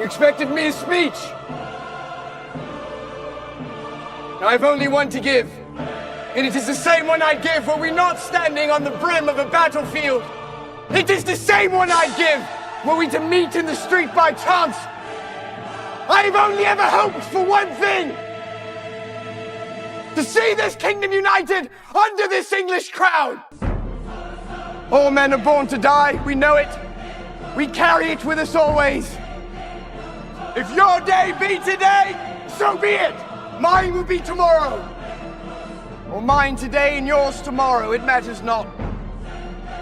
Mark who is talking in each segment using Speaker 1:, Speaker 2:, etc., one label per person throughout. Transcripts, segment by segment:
Speaker 1: expected me a speech. Now I've only one to give, and it is the same one I'd give were we not standing on the brim of a battlefield. It is the same one I'd give were we to meet in the street by chance. I've only ever hoped for one thing: to see this kingdom united under this English crown. All men are born to die, we know it. We carry it with us always. If your day be today, so be it. Mine will be tomorrow. Or mine today and yours tomorrow, it matters not.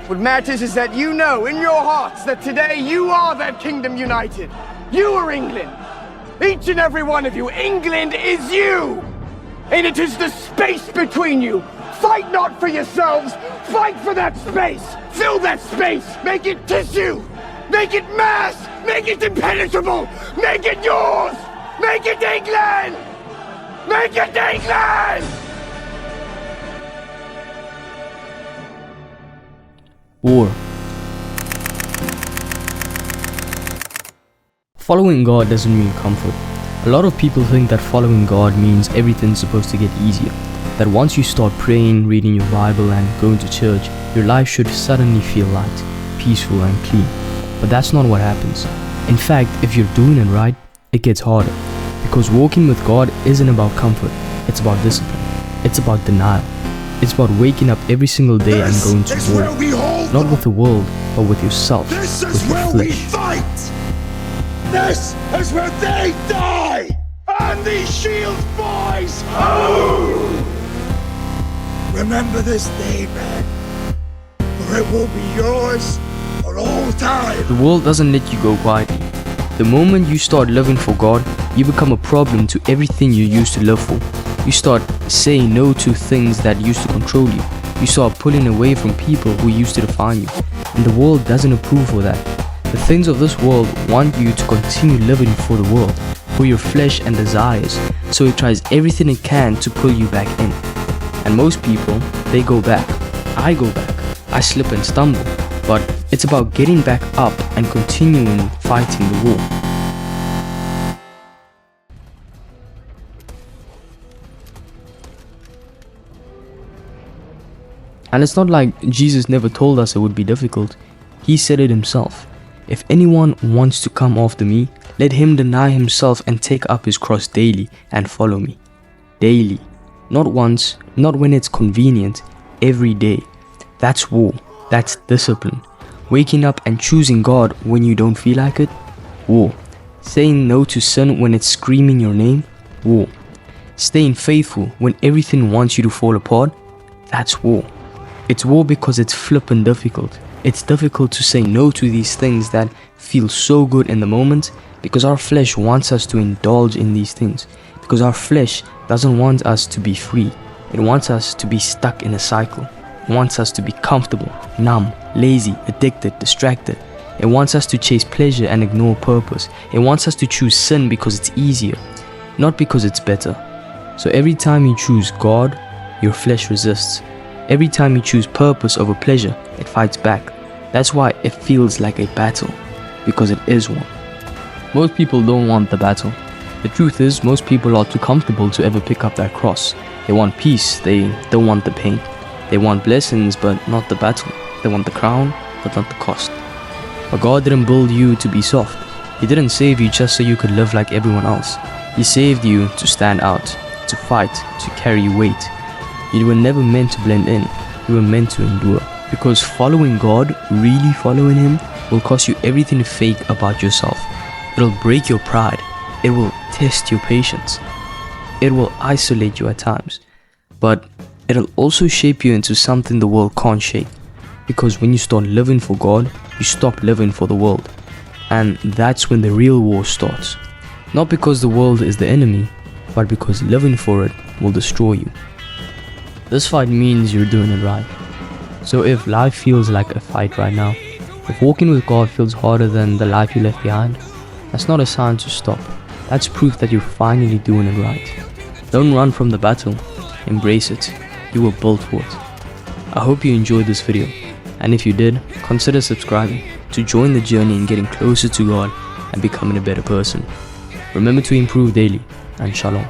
Speaker 1: What matters is that you know in your hearts that today you are that kingdom united. You are England. Each and every one of you. England is you. And it is the space between you. Fight not for yourselves. Fight for that space. Fill that space. Make it tissue. Make it mass. Make it impenetrable. Make it yours. Make it England. Make it England.
Speaker 2: War. Following God doesn't mean comfort. A lot of people think that following God means everything's supposed to get easier. That once you start praying, reading your Bible and going to church, your life should suddenly feel light, peaceful and clean. But that's not what happens. In fact, if you're doing it right, it gets harder. Because walking with God isn't about comfort, it's about discipline. It's about denial. It's about waking up every single day and going to war. Not with the world, but with yourself,
Speaker 3: This
Speaker 2: with
Speaker 3: is
Speaker 2: your
Speaker 3: where we
Speaker 2: flesh.
Speaker 3: fight! This is where they die! And these shield boys! Oh! Remember this day, man, for it will be yours for all time.
Speaker 2: The world doesn't let you go quietly. The moment you start living for God, you become a problem to everything you used to live for. You start saying no to things that used to control you. You start pulling away from people who used to define you. And the world doesn't approve of that. The things of this world want you to continue living for the world, for your flesh and desires, so it tries everything it can to pull you back in. And most people, they go back. I go back. I slip and stumble. But it's about getting back up and continuing fighting the war. And it's not like Jesus never told us it would be difficult. He said it himself. If anyone wants to come after me, let him deny himself and take up his cross daily and follow me. Daily. Not once, not when it's convenient, every day. That's war. That's discipline. Waking up and choosing God when you don't feel like it. War. Saying no to sin when it's screaming your name. War. Staying faithful when everything wants you to fall apart. That's war. It's war because it's flippin' difficult. It's difficult to say no to these things that feel so good in the moment because our flesh wants us to indulge in these things. Because our flesh doesn't want us to be free. It wants us to be stuck in a cycle. It wants us to be comfortable, numb, lazy, addicted, distracted. It wants us to chase pleasure and ignore purpose. It wants us to choose sin because it's easier, not because it's better. So every time you choose God, your flesh resists. Every time you choose purpose over pleasure, it fights back. That's why it feels like a battle, because it is one. Most people don't want the battle. The truth is, most people are too comfortable to ever pick up that cross. They want peace, they don't want the pain. They want blessings, but not the battle. They want the crown, but not the cost. But God didn't build you to be soft. He didn't save you just so you could live like everyone else. He saved you to stand out, to fight, to carry weight. You were never meant to blend in. You were meant to endure. Because following God, really following Him, will cost you everything fake about yourself. It'll break your pride. It will test your patience. It will isolate you at times. But it'll also shape you into something the world can't shake. Because when you start living for God, you stop living for the world. And that's when the real war starts. Not because the world is the enemy, but because living for it will destroy you. This fight means you're doing it right. So if life feels like a fight right now, if walking with God feels harder than the life you left behind, that's not a sign to stop. That's proof that you're finally doing it right. Don't run from the battle, embrace it. You were built for it. I hope you enjoyed this video, and if you did, consider subscribing to join the journey in getting closer to God and becoming a better person. Remember to improve daily, and shalom.